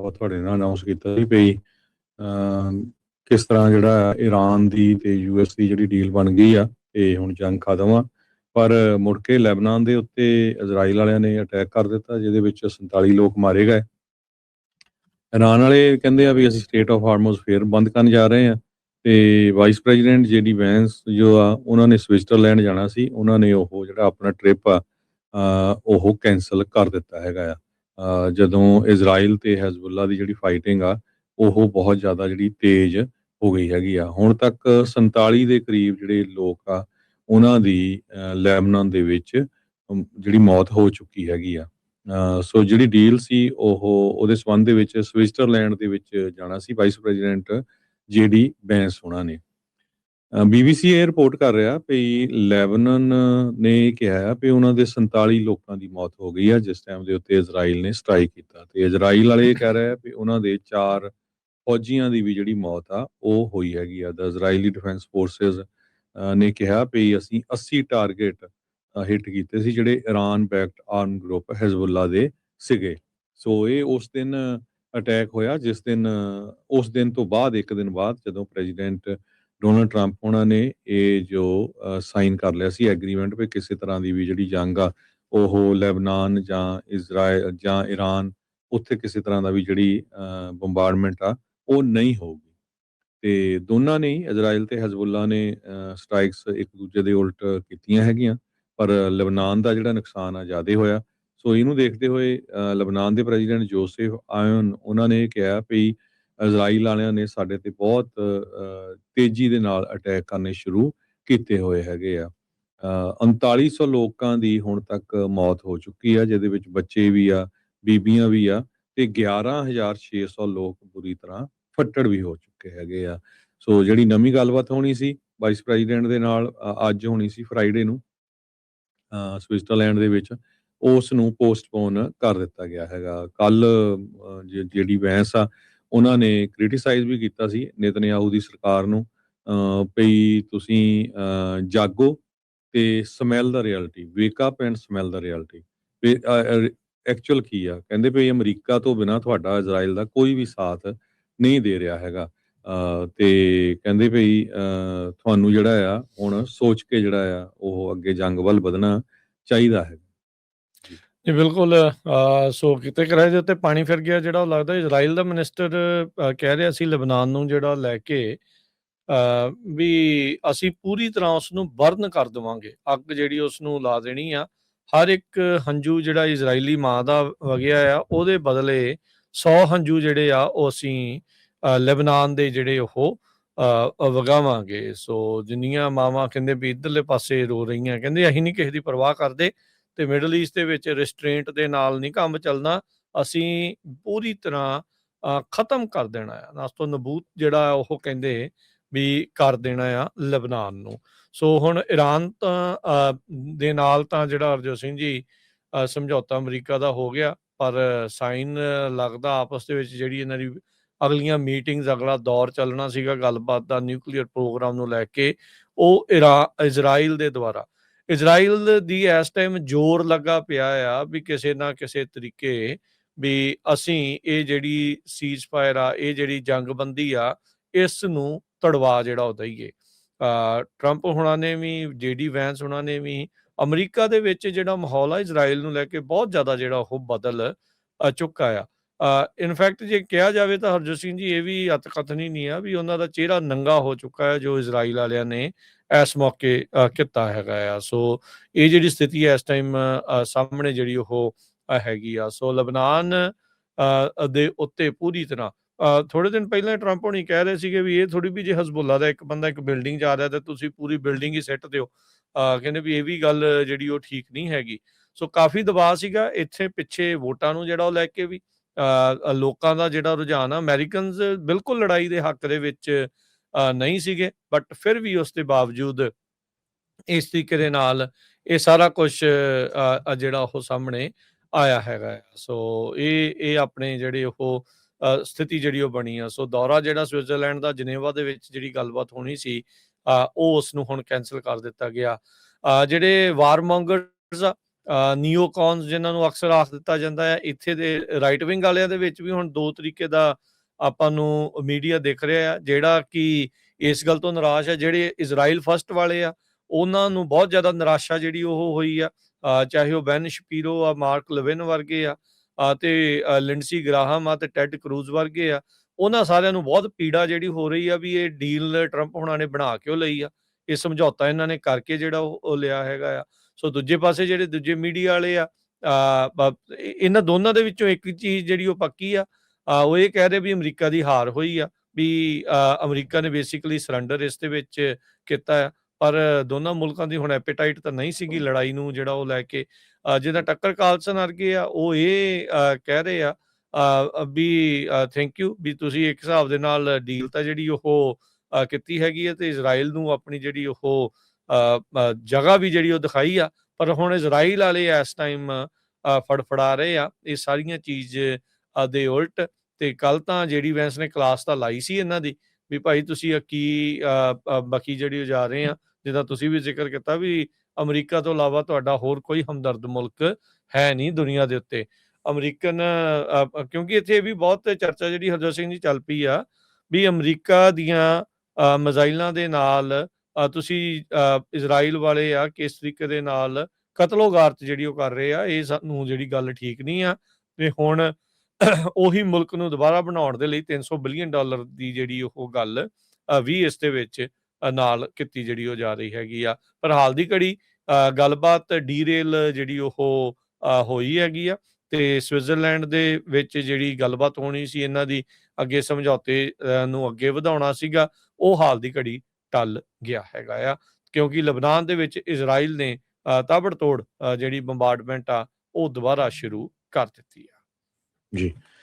ਆਪਾਂ ਤੁਹਾਡੇ ਨਾਲ ਅਨਾਉਂਸ ਕੀਤਾ ਸੀ ਵੀ ਕਿਸ ਤਰ੍ਹਾਂ ਜਿਹੜਾ ਈਰਾਨ ਦੀ ਤੇ ਯੂਐਸ ਦੀ ਜਿਹੜੀ ਡੀਲ ਬਣ ਗਈ ਆ ਤੇ ਹੁਣ ਜੰਗ ਖਤਮ ਆ, ਪਰ ਮੁੜ ਕੇ ਲੈਬਨਾਨ ਦੇ ਉੱਤੇ ਇਜ਼ਰਾਈਲ ਵਾਲਿਆਂ ਨੇ ਅਟੈਕ ਕਰ ਦਿੱਤਾ, ਜਿਹਦੇ ਵਿੱਚ 47 ਲੋਕ ਮਾਰੇ ਗਏ। ਈਰਾਨ ਵਾਲੇ ਕਹਿੰਦੇ ਆ ਵੀ ਅਸੀਂ ਸਟੇਟ ਆਫ ਹਾਰਮੋਜ਼ ਫੇਰ ਬੰਦ ਕਰਨ ਜਾ ਰਹੇ ਆ, ਤੇ ਵਾਈਸ ਪ੍ਰੈਜ਼ੀਡੈਂਟ JD ਵੈਂਸ ਜੋ ਆ ਉਹਨਾਂ ਨੇ ਸਵਿਟਜ਼ਰਲੈਂਡ ਜਾਣਾ ਸੀ, ਉਹਨਾਂ ਨੇ ਉਹ ਜਿਹੜਾ ਆਪਣਾ ਟ੍ਰਿਪ ਆ ਉਹ ਕੈਂਸਲ ਕਰ ਦਿੱਤਾ ਹੈਗਾ ਆ। ਜਦੋਂ ਇਜ਼ਰਾਈਲ ਤੇ ਹੈਜ਼ਬੁੱਲਾ ਦੀ ਜਿਹੜੀ ਫਾਈਟਿੰਗ ਆ ਉਹ ਬਹੁਤ ਜ਼ਿਆਦਾ ਜਿਹੜੀ ਤੇਜ਼ ਹੋ ਗਈ ਹੈਗੀ ਆ। ਹੁਣ ਤੱਕ 47 ਦੇ ਕਰੀਬ ਜਿਹੜੇ ਲੋਕ ਆ ਉਹਨਾਂ ਦੀ ਲੈਬਨਾਨ ਦੇ ਵਿੱਚ ਜਿਹੜੀ ਮੌਤ ਹੋ ਚੁੱਕੀ ਹੈਗੀ ਆ। ਸੋ ਜਿਹੜੀ ਡੀਲ ਸੀ ਉਹਦੇ ਸੰਬੰਧ ਦੇ ਵਿੱਚ ਸਵਿਟਜ਼ਰਲੈਂਡ ਦੇ ਵਿੱਚ ਜਾਣਾ ਸੀ ਵਾਈਸ ਪ੍ਰੈਜ਼ੀਡੈਂਟ JD ਵੈਂਸ ਹੋਣਾ ਨੇ। BBC ਇਹ ਰਿਪੋਰਟ ਕਰ ਰਿਹਾ ਵੀ ਲੈਬਨਾਨ ਨੇ ਕਿਹਾ ਵੀ ਉਹਨਾਂ ਦੇ 47 ਲੋਕਾਂ ਦੀ ਮੌਤ ਹੋ ਗਈ ਆ ਜਿਸ ਟਾਈਮ ਦੇ ਉੱਤੇ ਇਜ਼ਰਾਈਲ ਨੇ ਸਟ੍ਰਾਈਕ ਕੀਤਾ, ਤੇ ਇਜ਼ਰਾਈਲ ਵਾਲੇ ਕਹਿ ਰਹੇ ਆ ਵੀ ਉਹਨਾਂ ਦੇ 4 ਫੌਜੀਆਂ ਦੀ ਵੀ ਜਿਹੜੀ ਮੌਤ ਆ ਉਹ ਹੋਈ ਹੈਗੀ ਆ। ਦ ਇਜ਼ਰਾਈਲੀ ਡਿਫੈਂਸ ਫੋਰਸਿਸ ਨੇ ਕਿਹਾ ਵੀ ਅਸੀਂ 80 ਟਾਰਗੇਟ ਹਿੱਟ ਕੀਤੇ ਸੀ ਜਿਹੜੇ ਈਰਾਨ ਬੈਕਡ ਆਰਮ ਗਰੁੱਪ ਹਿਜ਼ਬੁੱਲਾ ਦੇ ਸੀਗੇ। ਸੋ ਇਹ ਉਸ ਦਿਨ ਅਟੈਕ ਹੋਇਆ ਜਿਸ ਦਿਨ ਉਸ ਦਿਨ ਤੋਂ ਬਾਅਦ ਇੱਕ ਦਿਨ ਬਾਅਦ ਜਦੋਂ ਪ੍ਰੈਜ਼ੀਡੈਂਟ ਡੋਨਲਡ ਟਰੰਪ ਉਹਨਾਂ ਨੇ ਇਹ ਜੋ ਸਾਈਨ ਕਰ ਲਿਆ ਸੀ ਐਗਰੀਮੈਂਟ ਵੀ ਕਿਸੇ ਤਰ੍ਹਾਂ ਦੀ ਵੀ ਜਿਹੜੀ ਜੰਗ ਆ ਉਹ ਲੈਬਨਾਨ ਜਾਂ ਇਜ਼ਰਾਈਲ ਜਾਂ ਈਰਾਨ ਉੱਥੇ ਕਿਸੇ ਤਰ੍ਹਾਂ ਦਾ ਵੀ ਜਿਹੜੀ ਬੰਬਾਰਡਮੈਂਟ ਆ ਉਹ ਨਹੀਂ ਹੋਊਗੀ। ਤੇ ਦੋਨਾਂ ਨੇ ਇਜ਼ਰਾਈਲ ਤੇ ਹਿਜ਼ਬੁੱਲਾ ਨੇ ਸਟ੍ਰਾਈਕਸ ਇੱਕ ਦੂਜੇ ਦੇ ਉਲਟ ਕੀਤੀਆਂ ਹੈਗੀਆਂ, ਪਰ ਲਬਨਾਨ ਦਾ ਜਿਹੜਾ ਨੁਕਸਾਨ ਆ ਜ਼ਿਆਦਾ ਹੋਇਆ। ਸੋ ਇਹਨੂੰ ਦੇਖਦੇ ਹੋਏ ਲਬਨਾਨ ਦੇ ਪ੍ਰੈਜ਼ੀਡੈਂਟ ਜੋਸੇਫ ਆਇਨ ਉਹਨਾਂ ਨੇ ਕਿਹਾ ਵੀ ਇਜ਼ਰਾਈਲ ਵਾਲਿਆਂ ਨੇ ਸਾਡੇ ਤੇ ਬਹੁਤ ਤੇਜ਼ੀ ਦੇ ਨਾਲ ਅਟੈਕ ਕਰਨੇ ਸ਼ੁਰੂ ਕੀਤੇ ਹੋਏ ਹੈਗੇ ਆ। 3900 ਲੋਕਾਂ ਦੀ ਹੁਣ ਤੱਕ ਮੌਤ ਹੋ ਚੁੱਕੀ ਆ, ਜਿਹਦੇ ਵਿੱਚ ਬੱਚੇ ਵੀ ਆ, ਬੀਬੀਆਂ ਵੀ ਆ, ਤੇ 11600 ਲੋਕ ਬੁਰੀ ਤਰ੍ਹਾਂ ਫੱਟੜ ਵੀ ਹੋ ਚੁੱਕੇ ਹੈਗੇ ਆ। ਸੋ ਜਿਹੜੀ ਨਵੀਂ ਗੱਲਬਾਤ ਹੋਣੀ ਸੀ ਵਾਈਸ ਪ੍ਰੈਜ਼ੀਡੈਂਟ ਦੇ ਨਾਲ ਅੱਜ ਹੋਣੀ ਸੀ ਫਰਾਈਡੇ ਨੂੰ ਸਵਿਟਜ਼ਰਲੈਂਡ ਦੇ ਵਿੱਚ, ਉਸ ਨੂੰ ਪੋਸਟਪੋਨ ਕਰ ਦਿੱਤਾ ਗਿਆ ਹੈਗਾ। ਕੱਲ ਜਿਹੜੀ ਵੈਂਸ ਆ ਉਹਨਾਂ ਨੇ ਕ੍ਰਿਟੀਸਾਈਜ਼ ਵੀ ਕੀਤਾ ਸੀ ਨੇਤਨਯਾਹੂ ਦੀ ਸਰਕਾਰ ਨੂੰ ਵੀ ਤੁਸੀਂ ਜਾਗੋ ਤੇ smell the reality, wake up and smell the reality ਵੀ ਐਕਚੁਅਲ ਕੀ ਆ। ਕਹਿੰਦੇ ਵੀ ਅਮਰੀਕਾ ਤੋਂ ਬਿਨਾਂ ਤੁਹਾਡਾ ਇਜ਼ਰਾਈਲ ਦਾ ਕੋਈ ਵੀ ਸਾਥ ਨਹੀਂ ਦੇ ਰਿਹਾ ਹੈਗਾ, ਤੇ ਕਹਿੰਦੇ ਵੀ ਤੁਹਾਨੂੰ ਜਿਹੜਾ ਆ ਹੁਣ ਸੋਚ ਕੇ ਜਿਹੜਾ ਆ ਉਹ ਅੱਗੇ ਜੰਗ ਵੱਲ ਵਧਣਾ ਚਾਹੀਦਾ ਹੈ। ਜੀ ਬਿਲਕੁਲ। ਸੋ ਕਿਤੇ ਕਿਰਾਏ ਦੇ ਉੱਤੇ ਪਾਣੀ ਫਿਰ ਗਿਆ ਜਿਹੜਾ ਉਹ ਲੱਗਦਾ ਇਜ਼ਰਾਈਲ ਦਾ ਮਿਨਿਸਟਰ ਕਹਿ ਰਿਹਾ ਸੀ ਲਬਨਾਨ ਨੂੰ ਜਿਹੜਾ ਲੈ ਕੇ ਵੀ ਅਸੀਂ ਪੂਰੀ ਤਰ੍ਹਾਂ ਉਸ ਨੂੰ ਬਰਨ ਕਰ ਦੇਵਾਂਗੇ, ਅੱਗ ਜਿਹੜੀ ਉਸ ਨੂੰ ਲਾ ਦੇਣੀ ਆ। ਹਰ ਇੱਕ ਹੰਝੂ ਜਿਹੜਾ ਇਜ਼ਰਾਈਲੀ ਮਾਂ ਦਾ ਵਗਿਆ ਆ ਉਹਦੇ ਬਦਲੇ 100 ਹੰਝੂ ਜਿਹੜੇ ਆ ਉਹ ਅਸੀਂ ਲੈਬਨਾਨ ਦੇ ਜਿਹੜੇ ਉਹ ਵਗਾਵਾਂਗੇ। ਸੋ ਜਿੰਨੀਆਂ ਮਾਵਾਂ ਕਹਿੰਦੇ ਵੀ ਇੱਧਰਲੇ ਪਾਸੇ ਰੋ ਰਹੀਆਂ, ਕਹਿੰਦੇ ਅਸੀਂ ਨਹੀਂ ਕਿਸੇ ਦੀ ਪਰਵਾਹ ਕਰਦੇ ਤੇ ਮਿਡਲ ਈਸਟ ਦੇ ਵਿੱਚ ਰਿਸਟ੍ਰੇਂਟ ਦੇ ਨਾਲ ਨਹੀਂ ਕੰਮ ਚੱਲਣਾ, ਅਸੀਂ ਪੂਰੀ ਤਰ੍ਹਾਂ ਖਤਮ ਕਰ ਦੇਣਾ ਆ, ਨਾਸਤੋ ਨਬੂਤ ਜਿਹੜਾ ਉਹ ਕਹਿੰਦੇ ਵੀ ਕਰ ਦੇਣਾ ਆ ਲਬਨਾਨ ਨੂੰ। ਸੋ ਹੁਣ ਈਰਾਨ ਦੇ ਨਾਲ ਤਾਂ ਜਿਹੜਾ ਹਰਜੋਤ ਸਿੰਘ ਜੀ ਸਮਝੌਤਾ ਅਮਰੀਕਾ ਦਾ ਹੋ ਗਿਆ, ਪਰ ਸਾਈਨ ਲੱਗਦਾ ਆਪਸ ਦੇ ਵਿੱਚ ਜਿਹੜੀ ਇਹਨਾਂ ਦੀ ਅਗਲੀਆਂ ਮੀਟਿੰਗਸ, ਅਗਲਾ ਦੌਰ ਚੱਲਣਾ ਸੀਗਾ ਗੱਲਬਾਤ ਦਾ ਨਿਊਕਲੀਅਰ ਪ੍ਰੋਗਰਾਮ ਨੂੰ ਲੈ ਕੇ, ਉਹ ਇਜ਼ਰਾਈਲ ਦੇ ਦੁਆਰਾ ਇਜ਼ਰਾਈਲ ਦੀ ਇਸ ਟਾਈਮ ਜ਼ੋਰ ਲੱਗਾ ਪਿਆ ਆ ਵੀ ਕਿਸੇ ਨਾ ਕਿਸੇ ਤਰੀਕੇ ਵੀ ਅਸੀਂ ਇਹ ਜਿਹੜੀ ਸੀਜ਼ ਫਾਇਰ ਆ, ਇਹ ਜਿਹੜੀ ਜੰਗਬੰਦੀ ਆ, ਇਸ ਨੂੰ ਤੜਵਾ ਜਿਹੜਾ ਉਹ ਦਈਏ। ਟਰੰਪ ਹੋਣਾ ਨੇ ਵੀ, JD ਵੈਂਸ ਹੋਣਾ ਨੇ ਵੀ ਅਮਰੀਕਾ ਦੇ ਵਿੱਚ ਜਿਹੜਾ ਮਾਹੌਲ ਆ ਇਜ਼ਰਾਈਲ ਨੂੰ ਲੈ ਕੇ ਬਹੁਤ ਜ਼ਿਆਦਾ ਜਿਹੜਾ ਉਹ ਬਦਲ ਚੁੱਕਾ ਆ। ਇਨਫੈਕਟ ਜੇ ਕਿਹਾ ਜਾਵੇ ਤਾਂ ਹਰਜੋਤ ਸਿੰਘ ਜੀ ਇਹ ਵੀ ਅਤਕਥਨੀ ਨਹੀਂ ਆ ਵੀ ਉਹਨਾਂ ਦਾ ਚਿਹਰਾ ਨੰਗਾ ਹੋ ਚੁੱਕਾ ਹੈ ਜੋ ਇਜ਼ਰਾਈਲ ਵਾਲਿਆਂ ਨੇ ਇਸ ਮੌਕੇ ਕੀਤਾ ਹੈਗਾ ਆ। ਸੋ ਇਹ ਜਿਹੜੀ ਸਥਿਤੀ ਹੈ ਇਸ ਟਾਈਮ ਸਾਹਮਣੇ ਜਿਹੜੀ ਉਹ ਹੈਗੀ ਆ। ਸੋ ਲਬਨਾਨ ਦੇ ਉੱਤੇ ਪੂਰੀ ਤਰ੍ਹਾਂ ਥੋੜੇ ਦਿਨ ਪਹਿਲਾਂ ਟਰੰਪ ਹੋਣੀ ਕਹਿ ਰਹੇ ਸੀਗੇ ਵੀ ਇਹ ਥੋੜੀ ਵੀ ਜੇ ਹਿਜ਼ਬੁੱਲਾ ਦਾ ਇੱਕ ਬੰਦਾ ਇੱਕ ਬਿਲਡਿੰਗ 'ਚ ਆ ਰਿਹਾ ਤੇ ਤੁਸੀਂ ਪੂਰੀ ਬਿਲਡਿੰਗ ਹੀ ਸਿੱਟ ਦਿਓ। ਕਹਿੰਦੇ ਵੀ ਇਹ ਵੀ ਗੱਲ ਜਿਹੜੀ ਉਹ ਠੀਕ ਨਹੀਂ ਹੈਗੀ। ਸੋ ਕਾਫੀ ਦਬਾਅ ਸੀਗਾ ਇੱਥੇ ਪਿੱਛੇ ਵੋਟਾਂ ਨੂੰ ਜਿਹੜਾ ਉਹ ਲੈ ਕੇ ਵੀ ਲੋਕਾਂ ਦਾ ਜਿਹੜਾ ਰੁਝਾਨ ਆ, ਅਮਰੀਕਨਜ਼ ਬਿਲਕੁਲ ਲੜਾਈ ਦੇ ਹੱਕ ਦੇ ਵਿੱਚ ਨਹੀਂ ਸੀਗੇ, ਬਟ ਫਿਰ ਵੀ ਉਸ ਦੇ ਬਾਵਜੂਦ ਇਸ ਤਰੀਕੇ ਦੇ ਨਾਲ ਇਹ ਸਾਰਾ ਕੁਝ ਜਿਹੜਾ ਉਹ ਸਾਹਮਣੇ ਆਇਆ ਹੈਗਾ। ਸੋ ਇਹ ਆਪਣੇ ਜਿਹੜੇ ਉਹ ਸਥਿਤੀ ਜਿਹੜੀ ਉਹ ਬਣੀ ਆ। ਸੋ ਦੌਰਾ ਜਿਹੜਾ ਸਵਿਟਜ਼ਰਲੈਂਡ ਦਾ ਜਨੇਵਾ ਦੇ ਵਿੱਚ ਜਿਹੜੀ ਗੱਲਬਾਤ ਹੋਣੀ ਸੀ ਉਹ ਉਸ ਨੂੰ ਹੁਣ ਕੈਂਸਲ ਕਰ ਦਿੱਤਾ ਗਿਆ। ਜਿਹੜੇ ਵਾਰਮੋਂਗਰਸ ਆ ਨੀਓਕੌਨਸ ਜਿਨ੍ਹਾਂ ਨੂੰ ਅਕਸਰ ਆਖ ਦਿੱਤਾ ਜਾਂਦਾ ਹੈ, ਇੱਥੇ ਦੇ ਰਾਈਟ ਵਿੰਗ ਵਾਲਿਆਂ ਦੇ ਵਿੱਚ ਵੀ ਹੁਣ 2 ਤਰੀਕੇ ਦਾ ਆਪਾਂ ਨੂੰ ਮੀਡੀਆ ਦਿਖ ਰਿਹਾ ਆ, ਜਿਹੜਾ ਕਿ ਇਸ ਗੱਲ ਤੋਂ ਨਿਰਾਸ਼ ਹੈ। ਜਿਹੜੇ ਇਜ਼ਰਾਈਲ ਫਸਟ ਵਾਲੇ ਆ, ਉਹਨਾਂ ਨੂੰ ਬਹੁਤ ਜ਼ਿਆਦਾ ਨਿਰਾਸ਼ਾ ਜਿਹੜੀ ਉਹ ਹੋਈ ਆ, ਚਾਹੇ ਉਹ ਬੈਨ ਸ਼ਪੀਰੋ ਆ, ਮਾਰਕ ਲਵਿਨ ਵਰਗੇ ਆ, ਤੇ ਲਿੰਡਸੀ ਗ੍ਰਾਹਮ ਆ, ਤੇ ਟੈਡ ਕਰੂਜ਼ ਵਰਗੇ ਆ। ਉਹਨਾਂ ਸਾਰਿਆਂ ਨੂੰ ਬਹੁਤ ਪੀੜਾ ਜਿਹੜੀ ਹੋ ਰਹੀ ਆ ਵੀ ਇਹ ਡੀਲ ਟਰੰਪ ਹੁਣਾਂ ਨੇ ਬਣਾ ਕਿਉਂ ਲਈ ਆ, ਇਹ ਸਮਝੌਤਾ ਇਹਨਾਂ ਨੇ ਕਰਕੇ ਜਿਹੜਾ ਉਹ ਲਿਆ ਹੈਗਾ ਆ। ਸੋ ਦੂਜੇ ਪਾਸੇ ਜਿਹੜੇ ਦੂਜੇ ਮੀਡੀਆ ਵਾਲੇ ਆ, ਇਹਨਾਂ ਦੋਨਾਂ ਦੇ ਵਿੱਚੋਂ ਇੱਕ ਚੀਜ਼ ਜਿਹੜੀ ਉਹ ਪੱਕੀ ਆ, ਉਹ ਇਹ ਕਹਿ ਰਹੇ ਵੀ ਅਮਰੀਕਾ ਦੀ ਹਾਰ ਹੋਈ ਆ, ਵੀ ਅਮਰੀਕਾ ਨੇ ਬੇਸਿਕਲੀ ਸਰੈਂਡਰ ਇਸ ਦੇ ਵਿੱਚ ਕੀਤਾ ਆ। ਪਰ ਦੋਨਾਂ ਮੁਲਕਾਂ ਦੀ ਹੁਣ ਐਪੇਟਾਈਟ ਤਾਂ ਨਹੀਂ ਸੀਗੀ ਲੜਾਈ ਨੂੰ ਜਿਹੜਾ ਉਹ ਲੈ ਕੇ। ਜਿੱਦਾਂ ਟੱਕਰ ਕਾਲਸਨ ਵਰਗੇ ਆ, ਉਹ ਇਹ ਕਹਿ ਰਹੇ ਆ ਵੀ ਥੈਂਕ ਯੂ ਵੀ ਤੁਸੀਂ ਇੱਕ ਹਿਸਾਬ ਦੇ ਨਾਲ ਡੀਲ ਤਾਂ ਜਿਹੜੀ ਉਹ ਕੀਤੀ ਹੈਗੀ ਹੈ, ਤੇ ਇਜ਼ਰਾਈਲ ਨੂੰ ਆਪਣੀ ਜਿਹੜੀ ਉਹ ਜਗ੍ਹਾ ਵੀ ਜਿਹੜੀ ਉਹ ਦਿਖਾਈ ਆ। ਪਰ ਹੁਣ ਇਜ਼ਰਾਈਲ ਵਾਲੇ ਇਸ ਟਾਈਮ ਫੜਫੜਾ ਰਹੇ ਆ ਇਹ ਸਾਰੀਆਂ ਚੀਜ਼ ਦੇ ਉਲਟ। ਤੇ ਕੱਲ ਤਾਂ ਜਿਹੜੀ ਵੈਂਸ ਨੇ ਕਲਾਸ ਤਾਂ ਲਾਈ ਸੀ ਇਹਨਾਂ ਦੀ ਵੀ ਭਾਈ ਤੁਸੀਂ ਕੀ ਬਾਕੀ ਜਿਹੜੀ ਜਾ ਰਹੇ ਆ, ਜਿੱਦਾਂ ਤੁਸੀਂ ਵੀ ਜ਼ਿਕਰ ਕੀਤਾ ਵੀ ਅਮਰੀਕਾ ਤੋਂ ਇਲਾਵਾ ਤੁਹਾਡਾ ਹੋਰ ਕੋਈ ਹਮਦਰਦ ਮੁਲਕ ਹੈ ਨਹੀਂ ਦੁਨੀਆ ਦੇ ਉੱਤੇ। ਅਮਰੀਕਨ ਕਿਉਂਕਿ ਇੱਥੇ ਇਹ ਵੀ ਬਹੁਤ ਚਰਚਾ ਜਿਹੜੀ ਹਰਜੋਤ ਸਿੰਘ ਜੀ ਚੱਲ ਪਈ ਆ ਵੀ ਅਮਰੀਕਾ ਦੀਆਂ ਮਿਜ਼ਾਈਲਾਂ ਦੇ ਨਾਲ ਤੁਸੀਂ ਇਜ਼ਰਾਈਲ ਵਾਲੇ ਆ ਕਿਸ ਤਰੀਕੇ ਦੇ ਨਾਲ ਕਤਲੋਗਾਰਤ ਜਿਹੜੀ ਉਹ ਕਰ ਰਹੇ ਆ, ਇਹ ਸਾਨੂੰ ਜਿਹੜੀ ਗੱਲ ਠੀਕ ਨਹੀਂ ਆ। ਤੇ ਹੁਣ ਉਹੀ ਮੁਲਕ ਨੂੰ ਦੁਬਾਰਾ ਬਣਾਉਣ ਦੇ ਲਈ $300 ਬਿਲੀਅਨ ਦੀ ਜਿਹੜੀ ਉਹ ਗੱਲ ਵੀ ਇਸ ਦੇ ਵਿੱਚ ਨਾਲ ਕੀਤੀ ਜਿਹੜੀ ਉਹ ਜਾ ਰਹੀ ਹੈਗੀ ਆ। ਪਰ ਹਾਲ ਦੀ ਘੜੀ ਗੱਲਬਾਤ ਡੀਰੇਲ ਜਿਹੜੀ ਉਹ ਹੋਈ ਹੈਗੀ ਆ, ਤੇ ਸਵਿਟਜ਼ਰਲੈਂਡ ਦੇ ਵਿੱਚ ਜਿਹੜੀ ਗੱਲਬਾਤ ਹੋਣੀ ਸੀ ਇਹਨਾਂ ਦੀ ਅੱਗੇ ਸਮਝੌਤੇ ਨੂੰ ਅੱਗੇ ਵਧਾਉਣਾ ਸੀਗਾ, ਉਹ ਹਾਲ ਦੀ ਘੜੀ ਟਲ ਗਿਆ ਹੈਗਾ ਆ, ਕਿਉਂਕਿ ਲਬਨਾਨ ਦੇ ਵਿੱਚ ਇਜ਼ਰਾਈਲ ਨੇ ਤਾਬੜਤੋੜ ਜਿਹੜੀ ਬੰਬਾਰਡਮੈਂਟ ਆ ਉਹ ਦੁਬਾਰਾ ਸ਼ੁਰੂ ਕਰ ਦਿੱਤੀ ਆ। ਜੀ।